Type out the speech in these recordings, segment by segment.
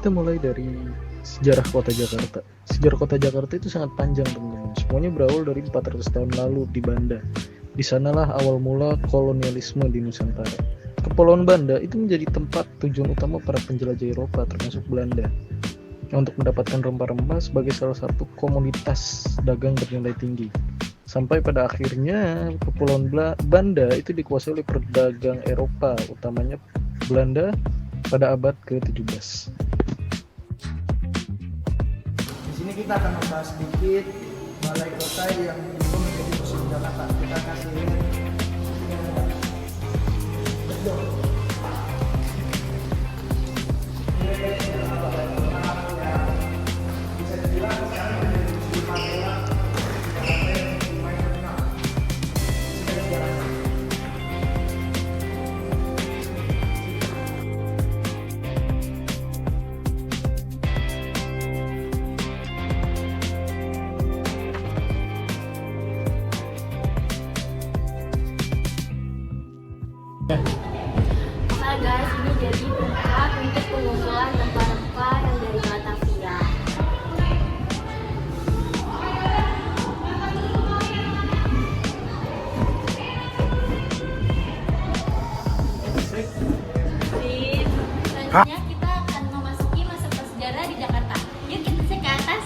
Kita mulai dari sejarah kota Jakarta. Sejarah kota Jakarta itu sangat panjang, teman-teman. Semuanya berawal dari 400 tahun lalu di Banda. Di sanalah awal mula kolonialisme di Nusantara. Kepulauan Banda itu menjadi tempat tujuan utama para penjelajah Eropa termasuk Belanda untuk mendapatkan rempah-rempah sebagai salah satu komoditas dagang bernilai tinggi. Sampai pada akhirnya Kepulauan Banda itu dikuasai oleh pedagang Eropa, utamanya Belanda pada abad ke-17. Di sini kita akan membahas sedikit balai kota yang dulu menjadi museum Jakarta. Kita kasih lihat. Nah guys, ini jadi tempat untuk pengumpulan rempah-rempah yang dari Batavia. Selanjutnya kita akan memasuki masa prasejarah di Jakarta. Yuk kita cek ke atas.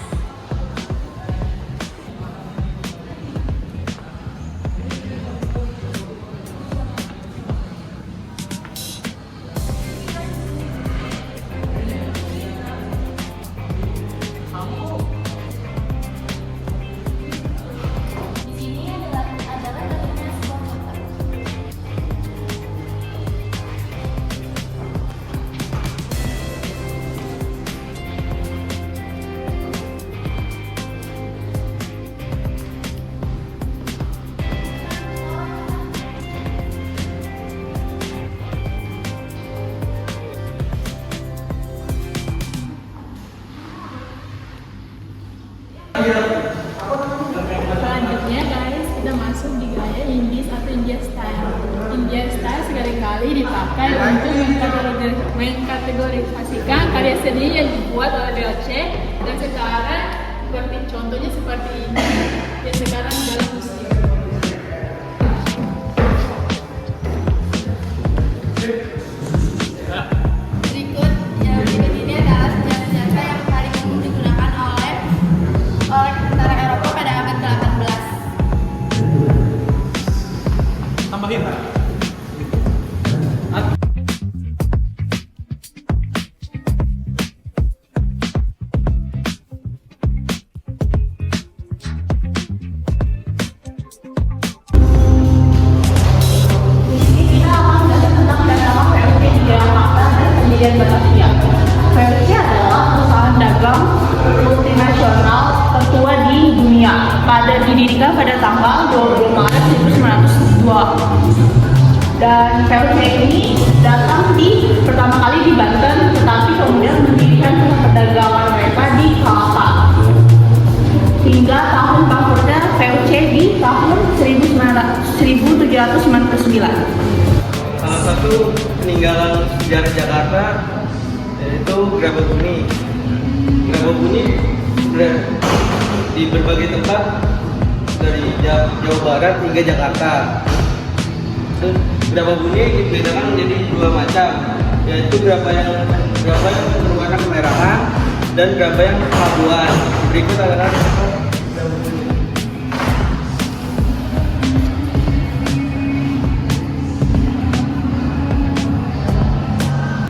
Selanjutnya guys, kita masuk di gaya Indies atau Indian Style. Indian Style seringkali dipakai untuk mengkategorisasikan karya seni yang dibuat oleh DOC dan sekarang seperti contohnya seperti ini yang sekarang dalam museum. Berikut ini adalah senjata-senjata yang paling umum digunakan oleh tentara Eropa pada abad ke-18. Tambahin. Pendirian Batavia. VOC adalah perusahaan dagang multinasional tertua di dunia. Didirikan pada tanggal 20 Maret 1902. Dan VOC ini datang pertama kali di Banten, tetapi kemudian mendirikan pusat perdagangan mereka di Kalapa. Hingga tahun bangkrutnya VOC di tahun 1799. Salah satu peninggalan sejarah Jakarta yaitu Grababuni. Grababuni di berbagai tempat dari Jawa Barat hingga Jakarta. Grababuni dibedakan menjadi dua macam, yaitu graba yang berwarna kemerahan dan graba yang keabuan. Berikut adalah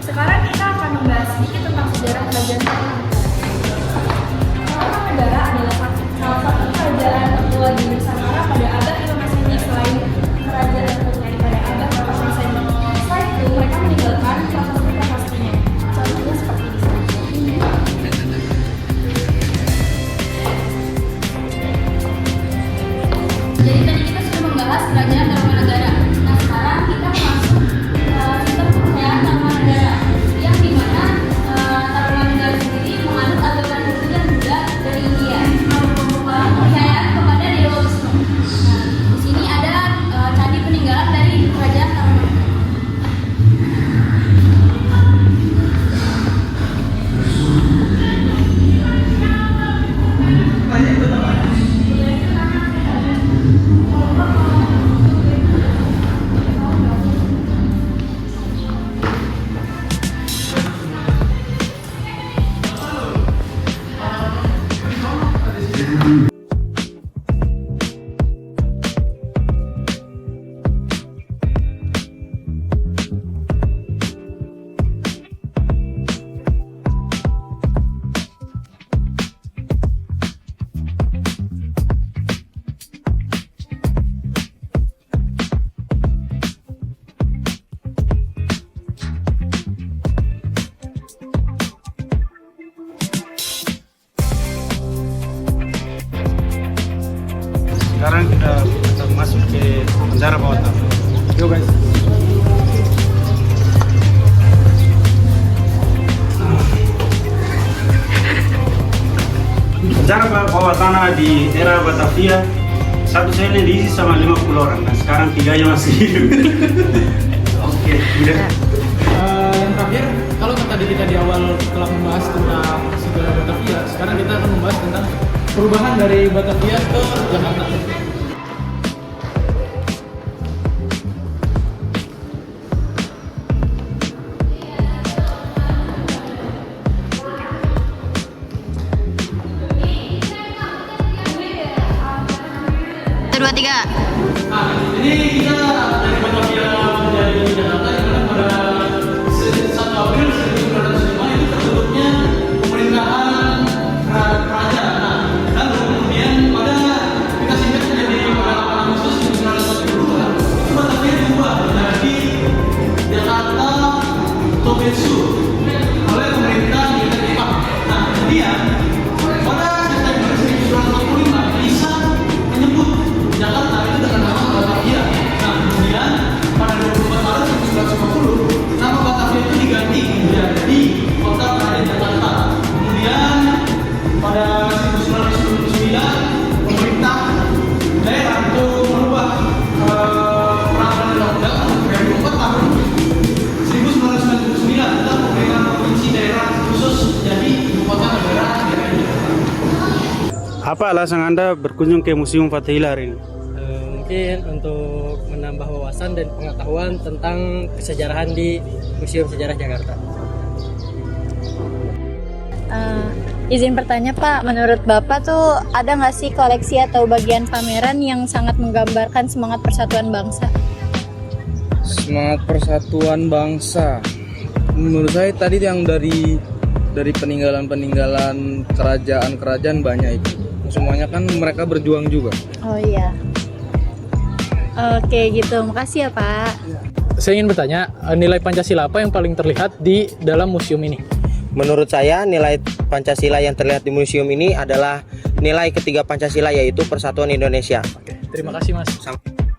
Sekarang kita akan membahas sedikit tentang sejarah kerajaan Tarumanegara adalah salah satu kerajaan tertua di Nusantara pada abad 5 Masehi selain kerajaan tertua pada abad 4 Masehi. Setelah itu mereka meninggalkan salah satu prasasti-nya. Contohnya seperti di sini. sekarang kita akan masuk ke penjara bawah tanah. Yuk guys. Penjara bawah tanah di era Batavia, satu sel yang diisi sama 50 orang. Nah sekarang 3-nya masih hidup. Oke, udah. Yang terakhir, kalau tadi kita di awal telah membahas tentang sejarah Batavia, sekarang kita akan membahas tentang perubahan dari Batavia ke Jakarta. Dua, tiga. Ini kita dari Batavia menjadi Jakarta yang mana pada 1 April 1905 itu terbentuknya pemerintahan kerajaan. Nah, lalu kemudian pada kita singkat menjadi pada 8 Agustus 1942 itu Batavia diubah menjadi Jakarta Togetsu oleh pemerintah militer Jepang. Nah, kemudian pada September 1945 bisa menyebut Jakarta itu dengan nama Batavia. Nah, kemudian pada 24 Maret 1950 nama Batavia itu diganti menjadi Kota Kerajaan Jakarta. Kemudian pada 1999 pemerintah daerah itu merubah peraturan undang-undang nomor 24 tahun 1999 tentang pemerintahan provinsi daerah khusus jadi ibu kota negara DKI Jakarta. Apa alasan Anda berkunjung ke Museum Fathahillah hari ini? Mungkin untuk menambah wawasan dan pengetahuan tentang kesejarahan di Museum Sejarah Jakarta. Izin bertanya Pak, menurut Bapak tuh ada nggak sih koleksi atau bagian pameran yang sangat menggambarkan semangat persatuan bangsa? Semangat persatuan bangsa. Menurut saya tadi yang dari peninggalan kerajaan banyak itu. Semuanya kan mereka berjuang juga. Oh iya. Oke gitu, makasih ya Pak. Saya ingin bertanya, nilai Pancasila apa yang paling terlihat di dalam museum ini? Menurut saya, nilai Pancasila yang terlihat di museum ini adalah nilai ketiga Pancasila, yaitu Persatuan Indonesia. Oke, terima kasih Mas. Sampai.